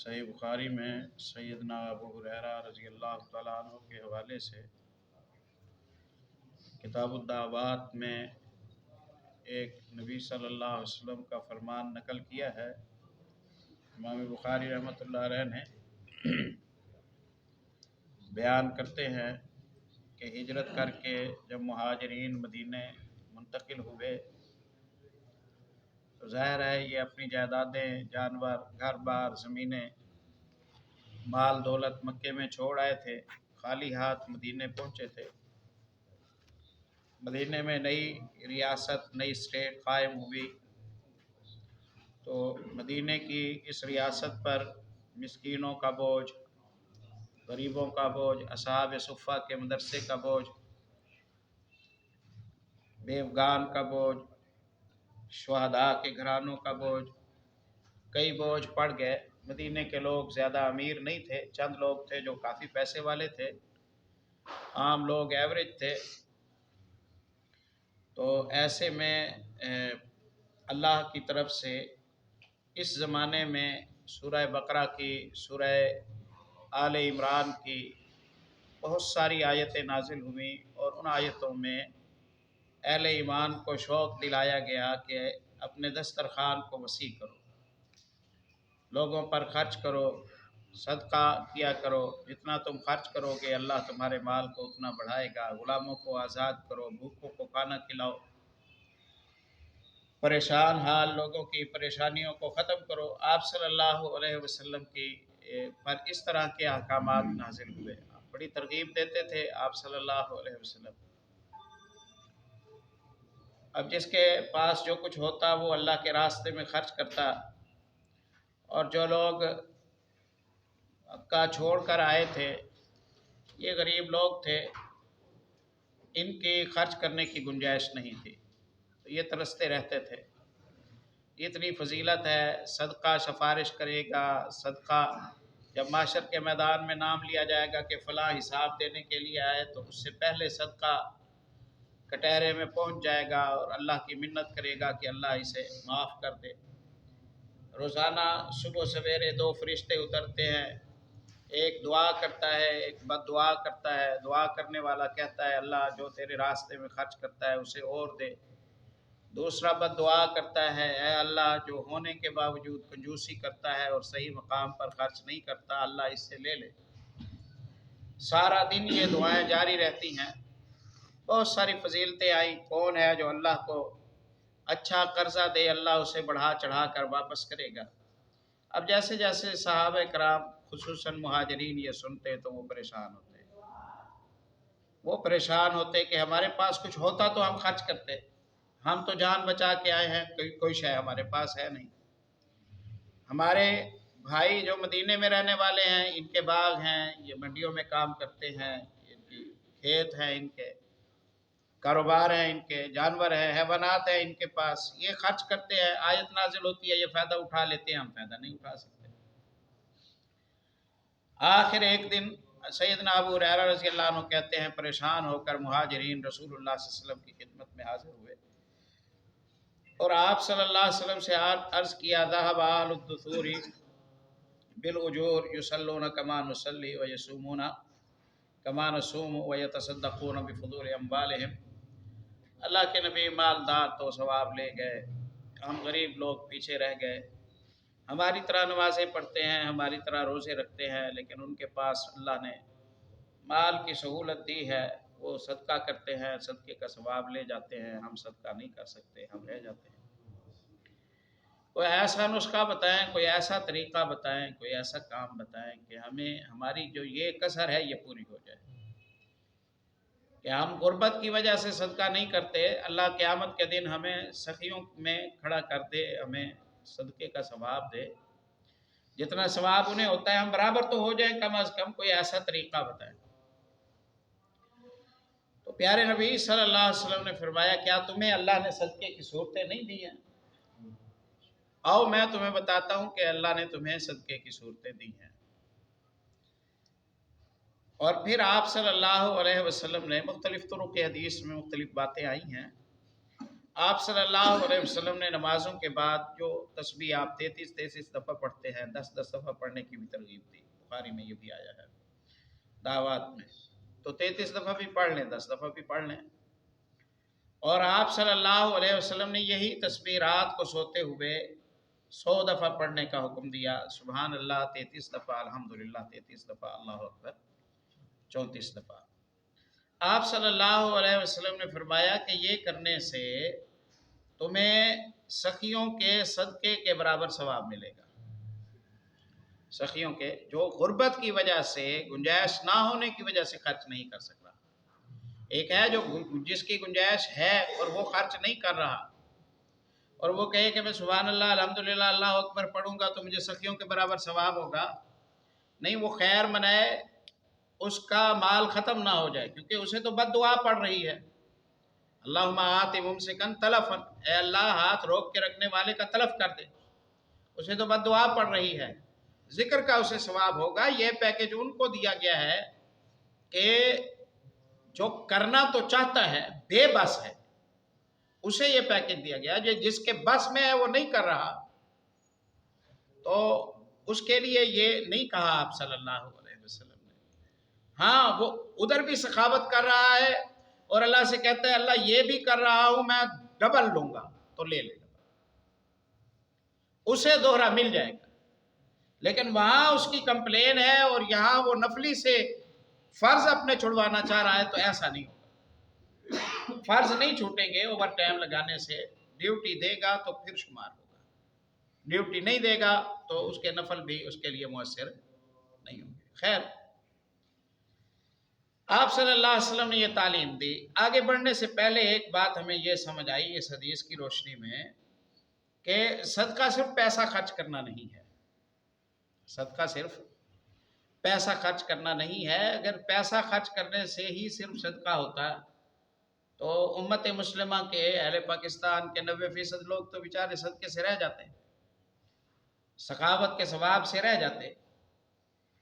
صحیح بخاری میں سیدنا ابو ہریرہ رضی اللہ تعالیٰ عنہ کے حوالے سے کتاب الدعوات میں ایک نبی صلی اللہ علیہ وسلم کا فرمان نقل کیا ہے۔ امام بخاری رحمۃ اللہ علیہ نے بیان کرتے ہیں کہ ہجرت کر کے جب مہاجرین مدینے منتقل ہوئے تو ظاہر ہے یہ اپنی جائیدادیں، جانور، گھر بار، زمینیں، مال دولت مکے میں چھوڑ آئے تھے، خالی ہاتھ مدینے پہنچے تھے۔ مدینے میں نئی ریاست، نئی اسٹیٹ قائم ہوئی تو مدینے کی اس ریاست پر مسکینوں کا بوجھ، غریبوں کا بوجھ، اصحاب صفہ کے مدرسے کا بوجھ، بیوگان کا بوجھ، شہداء کے گھرانوں کا بوجھ، کئی بوجھ پڑ گئے۔ مدینے کے لوگ زیادہ امیر نہیں تھے، چند لوگ تھے جو کافی پیسے والے تھے، عام لوگ ایوریج تھے۔ تو ایسے میں اللہ کی طرف سے اس زمانے میں سورہ بقرہ کی، سورہ آل عمران کی بہت ساری آیتیں نازل ہوئیں، اور ان آیتوں میں اہل ایمان کو شوق دلایا گیا کہ اپنے دسترخوان کو وسیع کرو، لوگوں پر خرچ کرو، صدقہ کیا کرو، جتنا تم خرچ کرو گے اللہ تمہارے مال کو اتنا بڑھائے گا، غلاموں کو آزاد کرو، بھوکوں کو کھانا کھلاؤ، پریشان حال لوگوں کی پریشانیوں کو ختم کرو۔ آپ صلی اللہ علیہ وسلم کی پر اس طرح کے احکامات نازل ہوئے، بڑی ترغیب دیتے تھے آپ صلی اللہ علیہ وسلم۔ اب جس کے پاس جو کچھ ہوتا وہ اللہ کے راستے میں خرچ کرتا، اور جو لوگ مکہ چھوڑ کر آئے تھے یہ غریب لوگ تھے، ان کی خرچ کرنے کی گنجائش نہیں تھی، تو یہ ترستے رہتے تھے۔ اتنی فضیلت ہے، صدقہ سفارش کرے گا، صدقہ جب معاشر کے میدان میں نام لیا جائے گا کہ فلاں حساب دینے کے لیے آئے تو اس سے پہلے صدقہ کٹہرے میں پہنچ جائے گا اور اللہ کی منت کرے گا کہ اللہ اسے معاف کر دے۔ روزانہ صبح سویرے دو فرشتے اترتے ہیں، ایک دعا کرتا ہے، ایک بد دعا کرتا ہے۔ دعا کرنے والا کہتا ہے اللہ جو تیرے راستے میں خرچ کرتا ہے اسے اور دے۔ دوسرا بد دعا کرتا ہے اے اللہ جو ہونے کے باوجود کنجوسی کرتا ہے اور صحیح مقام پر خرچ نہیں کرتا، اللہ اس سے لے لے۔ سارا دن یہ دعائیں جاری رہتی ہیں۔ بہت ساری فضیلتیں آئیں۔ کون ہے جو اللہ کو اچھا قرضہ دے اللہ اسے بڑھا چڑھا کر واپس کرے گا۔ اب جیسے جیسے صحابہ کرام خصوصاً مہاجرین یہ سنتے تو وہ پریشان ہوتے کہ ہمارے پاس کچھ ہوتا تو ہم خرچ کرتے، ہم تو جان بچا کے آئے ہیں، کوئی شے ہمارے پاس ہے نہیں۔ ہمارے بھائی جو مدینے میں رہنے والے ہیں ان کے باغ ہیں، یہ منڈیوں میں کام کرتے ہیں، ان کی کھیت ہیں، ان کے کاروبار ہیں، ان کے جانور ہیں، حیوانات ہیں ان کے پاس، یہ خرچ کرتے ہیں، آیت نازل ہوتی ہے یہ فائدہ اٹھا لیتے ہیں، ہم فائدہ نہیں اٹھا سکتے۔ آخر ایک دن سیدنا ابو ہریرہ رضی اللہ عنہ کہتے ہیں پریشان ہو کر مہاجرین رسول اللہ صلی اللہ علیہ وسلم کی خدمت میں حاضر ہوئے اور آپ صلی اللہ علیہ وسلم سے عرض کیا ذهب اهل الدثور بالاجور يصلون كما نصلي ويصومون كما نصوم ويتصدقون بفضول اموالهم۔ اللہ کے نبی مالدار تو ثواب لے گئے، ہم غریب لوگ پیچھے رہ گئے، ہماری طرح نمازیں پڑھتے ہیں، ہماری طرح روزے رکھتے ہیں، لیکن ان کے پاس اللہ نے مال کی سہولت دی ہے، وہ صدقہ کرتے ہیں، صدقے کا ثواب لے جاتے ہیں، ہم صدقہ نہیں کر سکتے، ہم رہ جاتے ہیں۔ کوئی ایسا نسخہ بتائیں، کوئی ایسا طریقہ بتائیں، کوئی ایسا کام بتائیں کہ ہمیں ہماری جو یہ کسر ہے یہ پوری ہو جائے، کہ ہم غربت کی وجہ سے صدقہ نہیں کرتے، اللہ قیامت کے دن ہمیں سخیوں میں کھڑا کر دے، ہمیں صدقے کا ثواب دے، جتنا ثواب انہیں ہوتا ہے ہم برابر تو ہو جائیں، کم از کم کوئی ایسا طریقہ بتائیں۔ تو پیارے نبی صلی اللہ علیہ وسلم نے فرمایا کیا تمہیں اللہ نے صدقے کی صورتیں نہیں دی ہیں؟ آؤ میں تمہیں بتاتا ہوں کہ اللہ نے تمہیں صدقے کی صورتیں دی ہیں۔ اور پھر آپ صلی اللہ علیہ وسلم نے مختلف طرق کے حدیث میں مختلف باتیں آئی ہیں، آپ صلی اللہ علیہ وسلم نے نمازوں کے بعد جو تسبیح آپ 33 دفعہ پڑھتے ہیں 10 دفعہ پڑھنے کی بھی ترغیب دی، بخاری میں یہ بھی آیا ہے دعوات میں، تو 33 دفعہ بھی پڑھ لیں، 10 دفعہ بھی پڑھ لیں۔ اور آپ صلی اللہ علیہ وسلم نے یہی تسبیح رات کو سوتے ہوئے 100 دفعہ پڑھنے کا حکم دیا، سبحان اللہ 33 دفعہ، الحمدللہ 33 دفعہ، اللہ اکبر 34 دفعہ۔ آپ صلی اللہ علیہ وسلم نے فرمایا کہ یہ کرنے سے تمہیں سخیوں کے صدقے کے برابر ثواب ملے گا۔ سخیوں کے جو غربت کی وجہ سے، گنجائش نہ ہونے کی وجہ سے خرچ نہیں کر سک رہا، ایک ہے جو جس کی گنجائش ہے اور وہ خرچ نہیں کر رہا، اور وہ کہے کہ میں سبحان اللہ الحمدللہ اللہ اکبر پڑھوں گا تو مجھے سخیوں کے برابر ثواب ہوگا، نہیں، وہ خیر منائے، اس کا مال ختم نہ ہو جائے، کیونکہ اسے تو بد دعا پڑ رہی ہے، اللہم آت ممسکن تلفا، اے اللہ ہاتھ روک کے رکھنے والے کا تلف کر دے، اسے تو بد دعا پڑ رہی ہے، ذکر کا اسے ثواب ہوگا۔ یہ پیکج ان کو دیا گیا ہے کہ جو کرنا تو چاہتا ہے، بے بس ہے، اسے یہ پیکج دیا گیا، جو جس کے بس میں ہے وہ نہیں کر رہا، تو اس کے لیے یہ نہیں کہا آپ صلی اللہ علیہ وسلم نے۔ ہاں، وہ ادھر بھی سخاوت کر رہا ہے اور اللہ سے کہتا ہے اللہ یہ بھی کر رہا ہوں میں ڈبل لوں گا، تو لے لے گا، اسے دوہرا مل جائے گا، لیکن وہاں اس کی کمپلین ہے اور یہاں وہ نفلی سے فرض اپنے چھڑوانا چاہ رہا ہے، تو ایسا نہیں ہوگا، فرض نہیں چھوٹیں گے اوور ٹائم لگانے سے، ڈیوٹی دے گا تو پھر شمار ہوگا، ڈیوٹی نہیں دے گا تو اس کے نفل بھی اس کے لیے مؤثر نہیں ہوں گے۔ خیر، آپ صلی اللہ علیہ وسلم نے یہ تعلیم دی۔ آگے بڑھنے سے پہلے ایک بات ہمیں یہ سمجھ آئی اس حدیث کی روشنی میں کہ صدقہ صرف پیسہ خرچ کرنا نہیں ہے، صدقہ صرف پیسہ خرچ کرنا نہیں ہے۔ اگر پیسہ خرچ کرنے سے ہی صرف صدقہ ہوتا تو امت مسلمہ کے، اہل پاکستان کے 90% لوگ تو بیچارے صدقے سے رہ جاتے ہیں، سخاوت کے ثواب سے رہ جاتے۔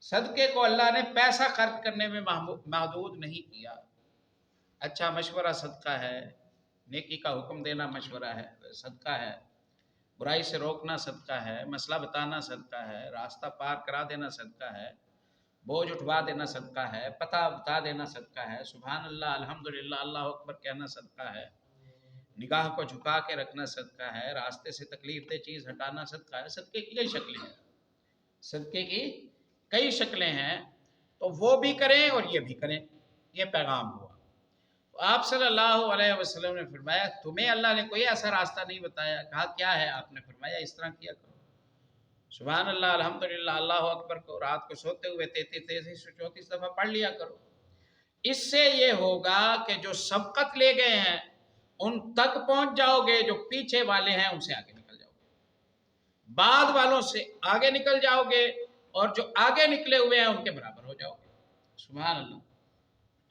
صدقے کو اللہ نے پیسہ خرچ کرنے میں محدود نہیں کیا۔ اچھا مشورہ صدقہ ہے، نیکی کا حکم دینا مشورہ ہے، صدقہ ہے، برائی سے روکنا صدقہ ہے، مسئلہ بتانا صدقہ ہے، راستہ پار کرا دینا صدقہ ہے، بوجھ اٹھوا دینا صدقہ ہے، پتہ بتا دینا صدقہ ہے، سبحان اللہ الحمدللہ اللہ اکبر کہنا صدقہ ہے، نگاہ کو جھکا کے رکھنا صدقہ ہے، راستے سے تکلیف دہ چیز ہٹانا صدقہ ہے۔ صدقے کی کئی شکلیں ہیں، صدقے کی کئی شکلیں ہیں، تو وہ بھی کریں اور یہ بھی کریں، یہ پیغام ہوا۔ تو آپ صلی اللہ علیہ وسلم نے فرمایا تمہیں اللہ نے کوئی ایسا راستہ نہیں بتایا؟ کہا کیا ہے؟ آپ نے فرمایا اس طرح کیا کرو، سبحان اللہ الحمدللہ اللہ اکبر کو رات کو سوتے ہوئے 33 دفعہ پڑھ لیا کرو۔ اس سے یہ ہوگا کہ جو سبقت لے گئے ہیں ان تک پہنچ جاؤ گے، جو پیچھے والے ہیں ان سے آگے نکل جاؤ گے، بعد والوں سے آگے نکل جاؤ گے، اور جو آگے نکلے ہوئے ہیں ان کے برابر ہو جاؤ گے، سبحان اللہ۔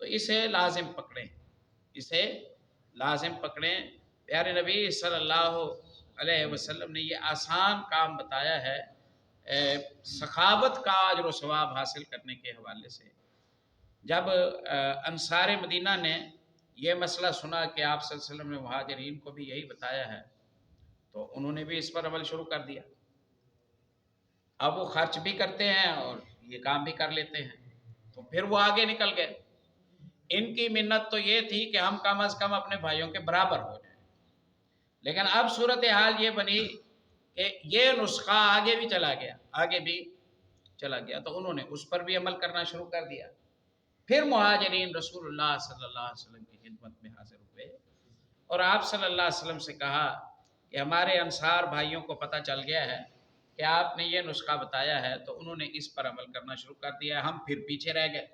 تو اسے لازم پکڑیں، اسے لازم پکڑیں۔ پیارے نبی صلی اللہ علیہ وسلم نے یہ آسان کام بتایا ہے سخاوت کا اجر و ثواب حاصل کرنے کے حوالے سے۔ جب انصار مدینہ نے یہ مسئلہ سنا کہ آپ صلی اللہ علیہ وسلم نے مہاجرین کو بھی یہی بتایا ہے، تو انہوں نے بھی اس پر عمل شروع کر دیا۔ اب وہ خرچ بھی کرتے ہیں اور یہ کام بھی کر لیتے ہیں، تو پھر وہ آگے نکل گئے۔ ان کی منت تو یہ تھی کہ ہم کم از کم اپنے بھائیوں کے برابر ہو جائیں، لیکن اب صورتحال یہ بنی کہ یہ نسخہ آگے بھی چلا گیا، آگے بھی چلا گیا، تو انہوں نے اس پر بھی عمل کرنا شروع کر دیا۔ پھر مہاجرین رسول اللہ صلی اللہ علیہ وسلم کی خدمت میں حاضر ہوئے اور آپ صلی اللہ علیہ وسلم سے کہا کہ ہمارے انصار بھائیوں کو پتہ چل گیا ہے کہ آپ نے یہ نسخہ بتایا ہے، تو انہوں نے اس پر عمل کرنا شروع کر دیا، ہم پھر پیچھے رہ گئے۔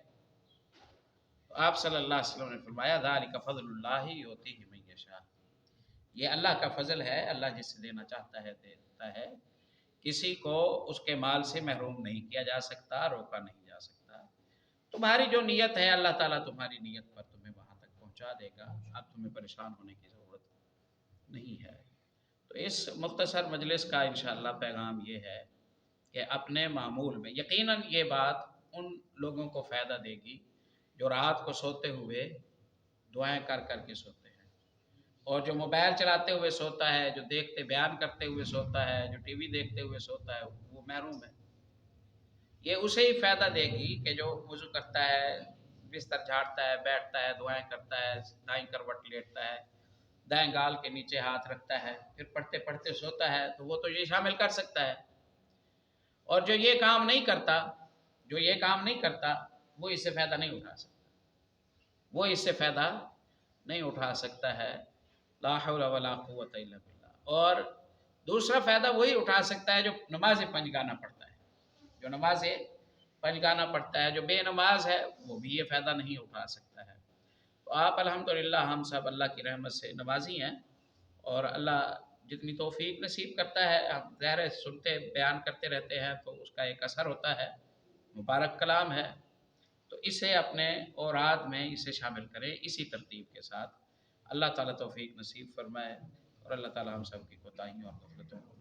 تو آپ صلی اللہ علیہ وسلم نے فرمایا ذالک فضل اللہ یؤتیہ من یشاء، یہ اللہ کا فضل ہے، اللہ جس سے دینا چاہتا ہے دیتا ہے، کسی کو اس کے مال سے محروم نہیں کیا جا سکتا، روکا نہیں جا سکتا۔ تمہاری جو نیت ہے اللہ تعالیٰ تمہاری نیت پر تمہیں وہاں تک پہنچا دے گا، اب تمہیں پریشان ہونے کی ضرورت نہیں ہے۔ تو اس مختصر مجلس کا انشاءاللہ پیغام یہ ہے کہ اپنے معمول میں یقیناً یہ بات ان لوگوں کو فائدہ دے گی جو رات کو سوتے ہوئے دعائیں کر کر کے سوتے ہیں، اور جو موبائل چلاتے ہوئے سوتا ہے، جو دیکھتے بیان کرتے ہوئے سوتا ہے، جو ٹی وی دیکھتے ہوئے سوتا ہے، وہ محروم ہے۔ یہ اسے ہی فائدہ دے گی کہ جو وضو کرتا ہے، بستر جھاڑتا ہے، بیٹھتا ہے، دعائیں کرتا ہے، دائیں کروٹ لیٹتا ہے، دائیں گال کے نیچے ہاتھ رکھتا ہے، پھر پڑھتے پڑھتے سوتا ہے، تو وہ تو یہ شامل کر سکتا ہے۔ اور جو یہ کام نہیں کرتا، وہ اس سے فائدہ نہیں اٹھا سکتا، نہیں اٹھا سکتا ہے۔ لا حول ولا قوت الا باللہ۔ اور دوسرا فائدہ وہی اٹھا سکتا ہے جو نماز پنجگانہ پڑھتا ہے، جو بے نماز ہے وہ بھی یہ فائدہ نہیں اٹھا سکتا ہے۔ تو آپ الحمدللہ ہم سب اللہ کی رحمت سے نمازی ہیں، اور اللہ جتنی توفیق نصیب کرتا ہے، ہم ظاہر سنتے بیان کرتے رہتے ہیں تو اس کا ایک اثر ہوتا ہے، مبارک کلام ہے، تو اسے اپنے اوراد میں اسے شامل کریں اسی ترتیب کے ساتھ۔ اللہ تعالیٰ توفیق نصیب فرمائے، اور اللہ تعالیٰ ہم سب کی کوتاہیوں اور غفلتوں کو